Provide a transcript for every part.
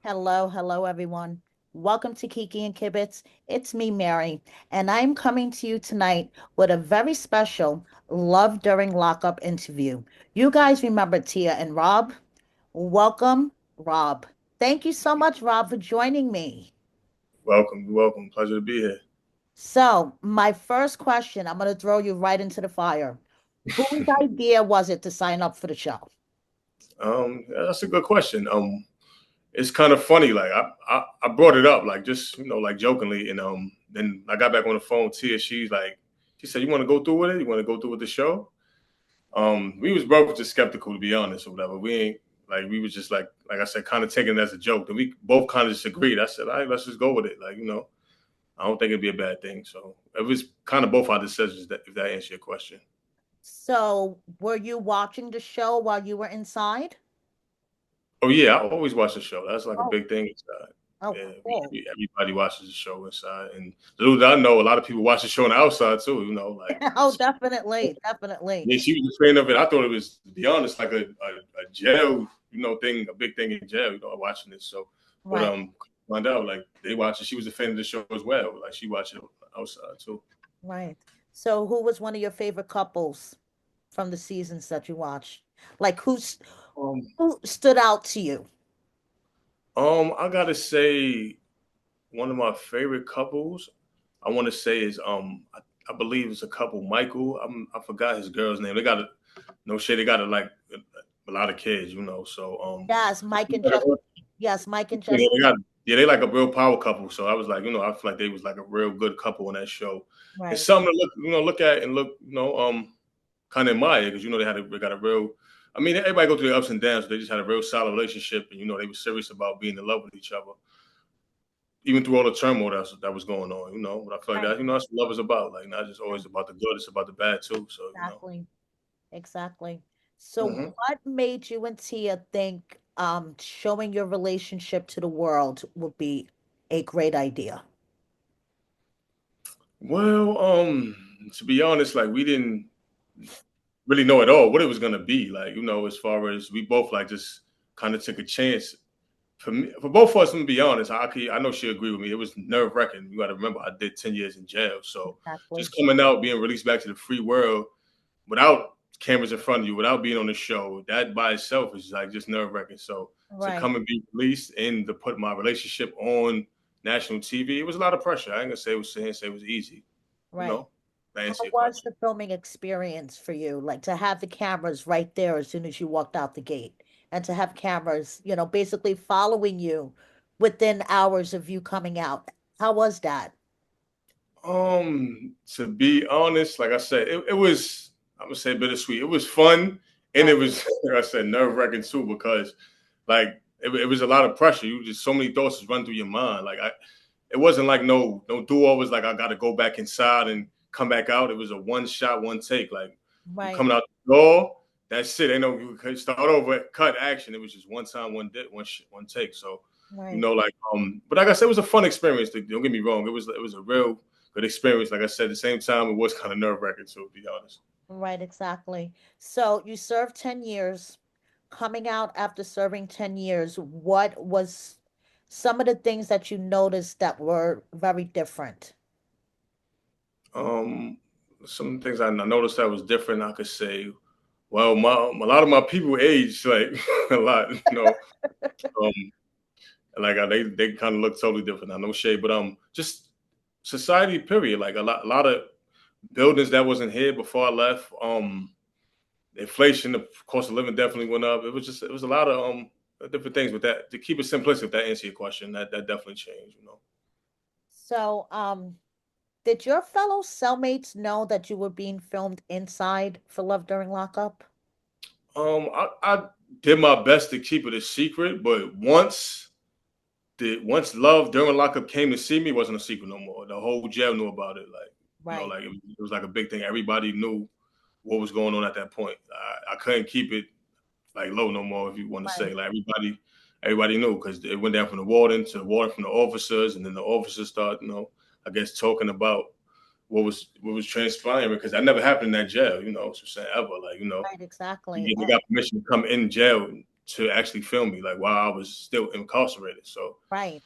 Hello, everyone. Welcome to Kiki and Kibitz. It's me, Mary, and I'm coming to you tonight with a very special Love During Lockup interview. You guys remember Tia and Rob? Welcome, Rob. Thank you so much, Rob, for joining me. Welcome, you're welcome. Pleasure to be here. So, my first question, I'm going to throw you right into the fire. Whose idea was it to sign up for the show? Yeah, that's a good question. It's kind of funny. Like I brought it up, like just like jokingly, and then I got back on the phone. Tia, she said, "You want to go through with it? You want to go through with the show?" We was both just skeptical, to be honest, or whatever. We ain't like we was just like I said, kind of taking it as a joke. And we both kind of just agreed. I said, "All right, let's just go with it." I don't think it'd be a bad thing. So it was kind of both our decisions. That if that answers your question. So, were you watching the show while you were inside? Oh yeah, I always watch the show. That's like a Oh, big thing inside. oh, Yeah, cool. everybody watches the show inside, and little did I know, a lot of people watch the show on the outside too. Like Oh, definitely, definitely. yeah, she was a fan of it. I thought it was, to be honest, like a jail, thing, a big thing in jail. Watching this. So, but Right, find out like they watch it. She was a fan of the show as well. Like she watched it outside too. right. So, who was one of your favorite couples from the seasons that you watched? Like, Um, who stood out to you? I gotta say, one of my favorite couples, I want to say is I believe it's a couple. Michael, I forgot his girl's name. They got a no shit. They got a lot of kids. So Yes, Mike and Jesse. Yes, Mike and yeah, Jesse. they like a real power couple. So I was like, I feel like they was like a real good couple on that show. It's Right, something to look at and look, kind of admire because they got a real. I mean, everybody go through their ups and downs. They just had a real solid relationship, and they were serious about being in love with each other, even through all the turmoil that was going on. But I feel like right. that's what love is about. Like not just Yeah, always about the good; it's about the bad too. So. exactly, exactly. So, Hmm. what made you and Tia think showing your relationship to the world would be a great idea? Well, to be honest, like we didn't really know at all what it was gonna be. Like, as far as we both like just kind of took a chance. For me, for both of us, I'm gonna be honest. I know she agreed with me. It was nerve wracking. You got to remember, I did 10 years in jail, so Exactly. just coming out, being released back to the free world without cameras in front of you, without being on the show, that by itself is like just nerve wracking. So to Right, come and be released and to put my relationship on national TV, it was a lot of pressure. I ain't gonna say it was easy. You right. know, to How answer your was question. the filming experience for you? Like to have the cameras right there as soon as you walked out the gate, and to have cameras, basically following you within hours of you coming out. How was that? To be honest, like I said, it was, I'm gonna say, bittersweet. It was fun, and Right, it was like I said, nerve wracking too, because like it was a lot of pressure. You just so many thoughts just run through your mind. It wasn't like no do overs. Like I got to go back inside and come back out. It was a one shot, one take. Like you right, coming out the door, that's it. Ain't no you could start over, cut action. It was just one time, one take. So right, but like I said, it was a fun experience. Don't get me wrong. It was a real good experience. Like I said, at the same time, it was kind of nerve wracking. To be honest. right, exactly. So you served 10 years. Coming out after serving 10 years, what was some of the things that you noticed that were very different? Um, some things I noticed that was different. I could say, well, a lot of my people aged like a lot. Um, like they kind of look totally different. I no shade, but just society period. Like a lot of buildings that wasn't here before I left. Inflation, the cost of living definitely went up. It was a lot of different things. With that, to keep it simplistic, if that answer your question, that definitely changed. So, did your fellow cellmates know that you were being filmed inside for Love During Lockup? I did my best to keep it a secret, but once Love during lockup came to see me, it wasn't a secret no more. The whole jail knew about it. Like Right, like it was like a big thing. Everybody knew what was going on at that point. I couldn't keep it like low no more, if you want to right, say. Like everybody knew because it went down from the warden to the warden from the officers, and then the officers start, I guess talking about what was transpiring because that never happened in that jail. So I'm saying ever like right, they exactly. got permission to come in jail. to actually film me, like while I was still incarcerated. So, Right.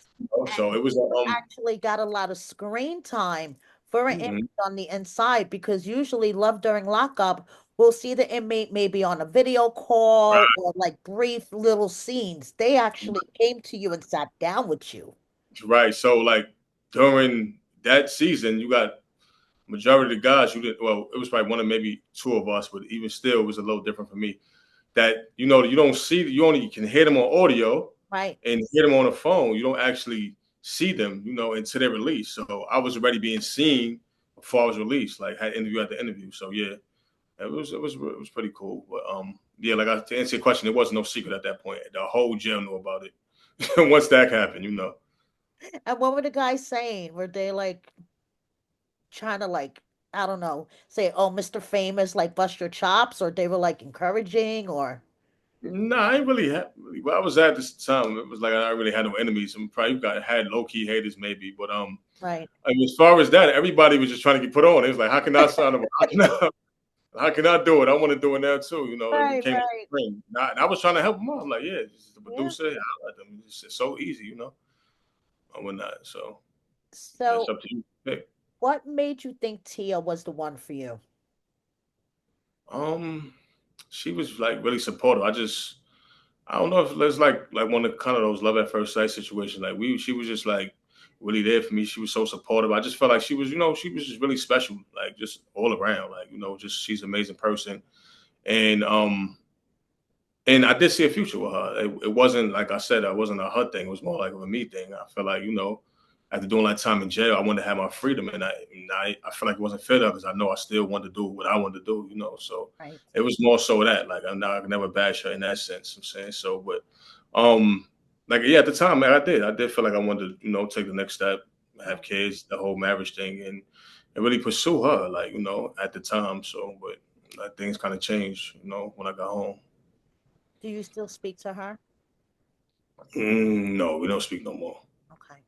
so And it was you actually got a lot of screen time for an inmate mhm, on the inside because usually love during lockup, we'll see the inmate maybe on a video call right, or like brief little scenes. They actually came to you and sat down with you. right. So like during that season, you got majority of the guys you didn't. Well, it was probably one of maybe two of us, but even still, it was a little different for me. That you don't see, you only can hear them on audio Right. and hear them on the phone. You don't actually see them, until they're released. So I was already being seen before I was released. Like had interview at the interview. So yeah, it was pretty cool. But yeah, like to answer your question, it wasn't no secret at that point. The whole jail knew about it. Once that happened. And what were the guys saying? Were they like trying to like, I don't know, say, oh, Mr. Famous, like bust your chops, or they were like encouraging or Nah, I ain't really had. Well, I was at this time. It was like I really had no enemies. I probably had low key haters maybe, but right. I mean, as far as that, everybody was just trying to get put on. It was like, how can I sign up? How can I do it? I want to do it now too. It Right, became a right. thing. And I was trying to help them out. I'm like, yeah, this is the Yeah. producer. I let them. It's so easy. I would not. So that's So up to you. Hey. what made you think Tia was the one for you? Um, she was like really supportive. I don't know if it's like one of kind of those love at first sight situations. Like she was just like really there for me. She was so supportive. I just felt like she was just really special, like just all around. Like just she's an amazing person. And I did see a future with her. It wasn't like I said, it wasn't a her thing. It was more like a me thing. I feel like after doing like time in jail, I wanted to have my freedom, and I feel like it wasn't fair because I know I still wanted to do what I wanted to do. So Right. it was more so that like I can never bash her in that sense. I'm saying so, but um, like yeah, at the time, man, I did feel like I wanted to take the next step, have Right. kids, the whole marriage thing, and really pursue her, like at the time. So, but things kind of changed, when I got home. Do you still speak to her? No, we don't speak no more. Okay.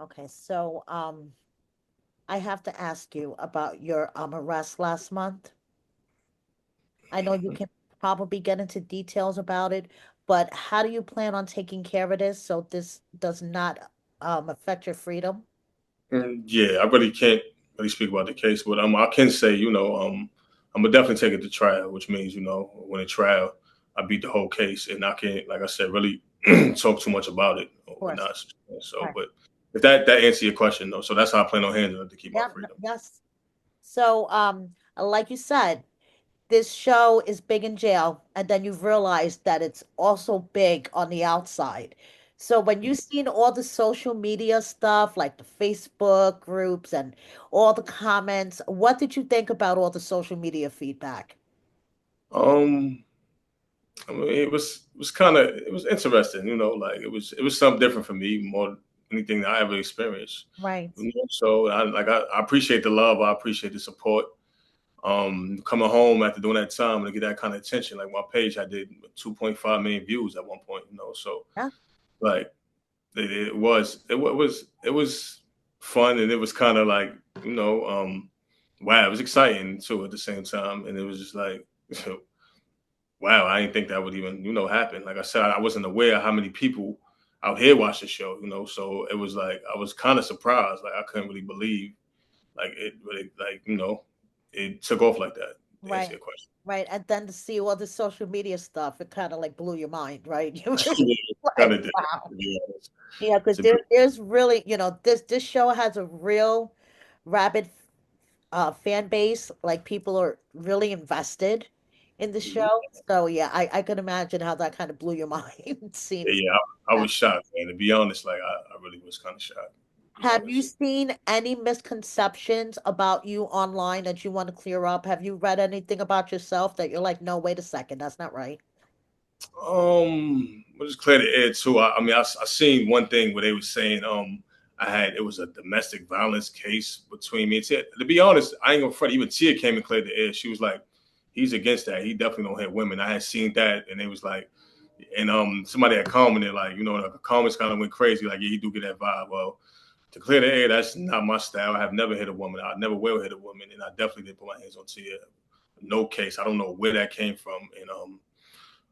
Okay. So, I have to ask you about your arrest last month. I know you can probably get into details about it, but how do you plan on taking care of this so this does not affect your freedom? Yeah, I really can't really speak about the case, but I can say, I'm gonna definitely take it to trial, which means, when a trial, I beat the whole case, and I can't, like I said, really talk too much about it or Of course. whatnot. So, Right. but if that answers your question, though, so that's how I plan on handling it to keep my Yeah, freedom. yes. So, like you said, this show is big in jail, and then you've realized that it's also big on the outside. So when you seen all the social media stuff, like the Facebook groups and all the comments, what did you think about all the social media feedback? Um, I mean, it was kind of it was interesting, like it was something different for me more than anything that I ever experienced. Right. So I appreciate the love, I appreciate the support. Coming home after doing that time and to get that kind of attention, like my page, I did 2.5 million views at one point. So Yeah. like it was fun, and it was kind of like wow, it was exciting too at the same time, and it was just like wow, I didn't think that would even happen. Like I said, I wasn't aware of how many people out here watch the show. So it was like I was kind of surprised. Like I couldn't really believe like it really like it took off like that. To answer Right. your question. Right. And then to see all the social media stuff, it kind of like blew your mind, right? You were Yeah, kind like, of did, wow. to be honest. Yeah, because To be, there's really, this show has a real rabid fan base. Like people are really invested in the show. So yeah, I can imagine how that kind of blew your mind seeing yeah, I that. was shocked, man. To be honest, like I really was kind of shocked. To be Have you honest. seen any misconceptions about you online that you want to clear up? Have you read anything about yourself that you're like, no, wait a second, that's not right? We'll just clear the air too. I mean, I seen one thing where they were saying, it was a domestic violence case between me and Tia. To be honest, I ain't gonna front. Even Tia came and cleared the air. She was like, he's against that. He definitely don't hit women. I had seen that, and it was like, and somebody had commented like, the comments kind of went crazy. Like, yeah, he do get that vibe. Well, to clear the air, that's not my style. I have never hit a woman. I never will hit a woman, and I definitely didn't put my hands on Tia. No case. I don't know where that came from, and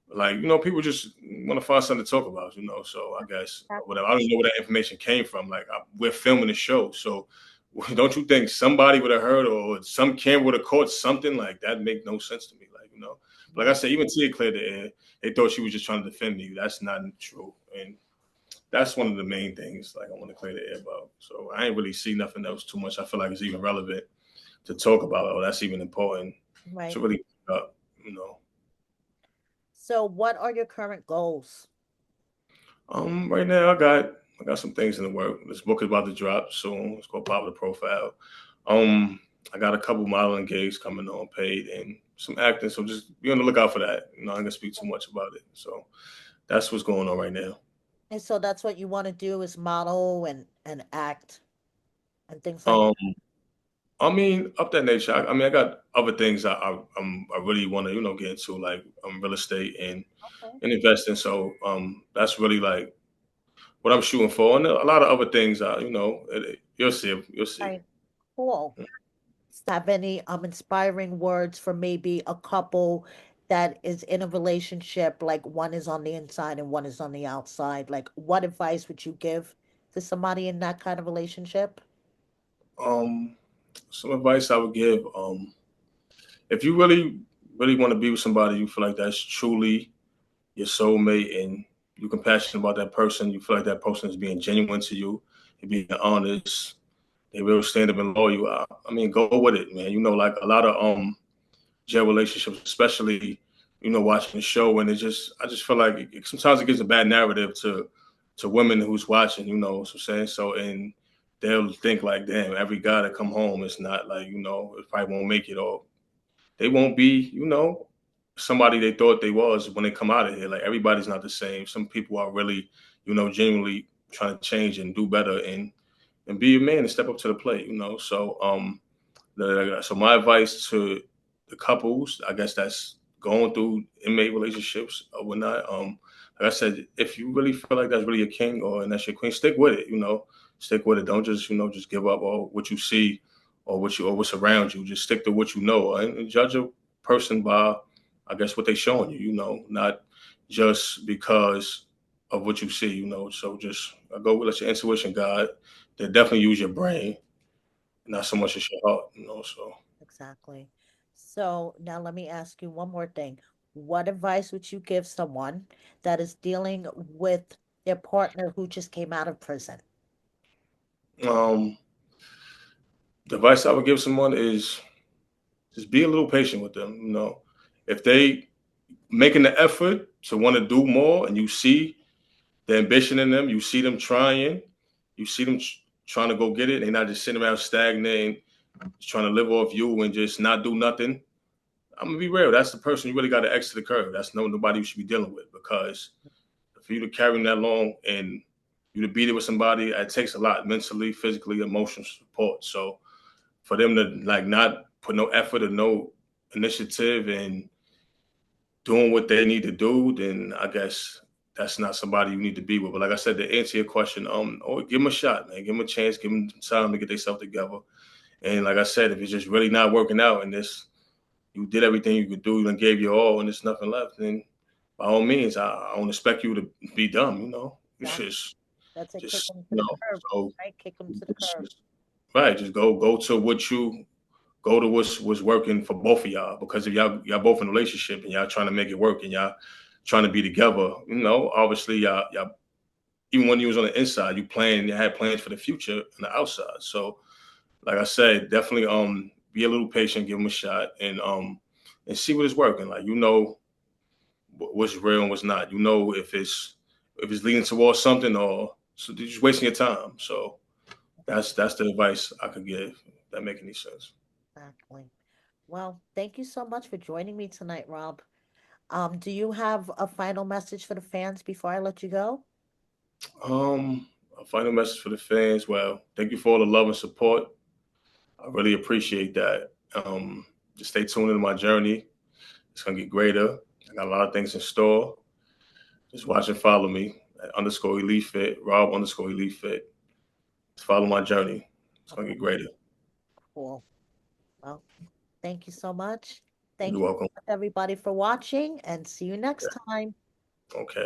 like people just want to find something to talk about, So I guess Exactly. whatever. I don't know where that information came from. Like we're filming the show, so don't you think somebody would have heard or some camera would have caught something like that? Make no sense to me. Like I Right. said, even Tia cleared the air. They thought she was just trying to defend me. That's not true, and that's one of the main things. Like I want to clear the air about. So I ain't really see nothing else too much. I feel like it's even relevant to talk about. Oh, that's even important to Right. really pick up. You know. So, what are your current goals? Right now I got some things in the work. This book is about to drop soon. It's called Popular Profile. Um, I got a couple modeling gigs coming on paid and some acting. So just be on the lookout for that. I'm gonna speak too much about it. So that's what's going on right now. And so that's what you want to do is model and act and things like Um, that. I mean, up that nature. I mean, I got other things I really want to get into, like real estate Okay. and investing. So that's really like what I'm shooting for, and a lot of other things. You'll see. You'll see. Right. Cool. Have any inspiring words for maybe a couple that is in a relationship, like one is on the inside and one is on the outside? Like, what advice would you give to somebody in that kind of relationship? Um, some advice I would give. If you really want to be with somebody, you feel like that's truly your soulmate, and you're compassionate about that person. You feel like that person is being genuine to you, and being honest. They will stand up and loyal. I mean, go with it, man. Like a lot of jail relationships, especially watching the show, and I just feel like sometimes it gives a bad narrative to women who's watching. What I'm saying? So and they'll think like, damn, every guy that come home is not like it probably won't make it, or they won't be somebody they thought they was when they come out of here. Like everybody's not the same. Some people are really genuinely trying to change and do better and be a man and step up to the plate. So so my advice to the couples, I guess that's going through inmate relationships or whatnot. Like I said, if you really feel like that's really your king or and that's your queen, stick with it. Stick with it. Don't just just give up or what you see or what's around you. Just stick to what you know and judge a person by, I guess, what they showing you. Not just because of what you see. So just go with let your intuition guide. They definitely use your brain, not so Right. much as your heart. So. Exactly. So now let me ask you one more thing. What advice would you give someone that is dealing with their partner who just came out of prison? Um, the advice I would give someone is just be a little patient with them. If they making the effort to want to do more, and you see the ambition in them, you see them trying, you see them trying to go get it. They're not just sitting around stagnating, just trying to live off you and just not do nothing. I'm gonna be real. That's the person you really got to exit the curve. That's nobody you should be dealing with because for you to carry them that long and you to be there with somebody, it takes a lot mentally, physically, emotional support. So for them to like not put no effort or no initiative and doing what they need to do, then I guess that's not somebody you need to be with. But like I said, to answer your question, or give them a shot, man. Give them a chance. Give them time to get themselves together. And like I said, if it's just really not working out and this, you did everything you could do, you gave your all, and there's nothing left, then by all means, I don't expect you to be dumb. It's Exactly. That's it. Kick just them to the curb, so right? Kick them to the curb. right. Just go to what you go to what's working for both of y'all. Because if y'all both in a relationship and y'all trying to make it work and y'all trying to be together, obviously y'all even when you was on the inside, you had plans for the future and the outside. So like I said, definitely be a little patient, give them a shot, and see what is working. Like what's real and what's not. If it's leading towards something or so you're just wasting your time. So that's the advice I could give. If that make any sense? Exactly. Well, thank you so much for joining me tonight, Rob. Do you have a final message for the fans before I let you go? A final message for the fans. Well, thank you for all the love and support. I really appreciate that. Just stay tuned in my journey. It's gonna get greater. I got a lot of things in store. Just watch and follow me at underscore elite fit, Rob underscore elite fit. Just follow my journey. It's gonna Okay, get greater. cool. Well, thank you so much. Thank You're you welcome. everybody for watching and see you next Yeah. time. Okay.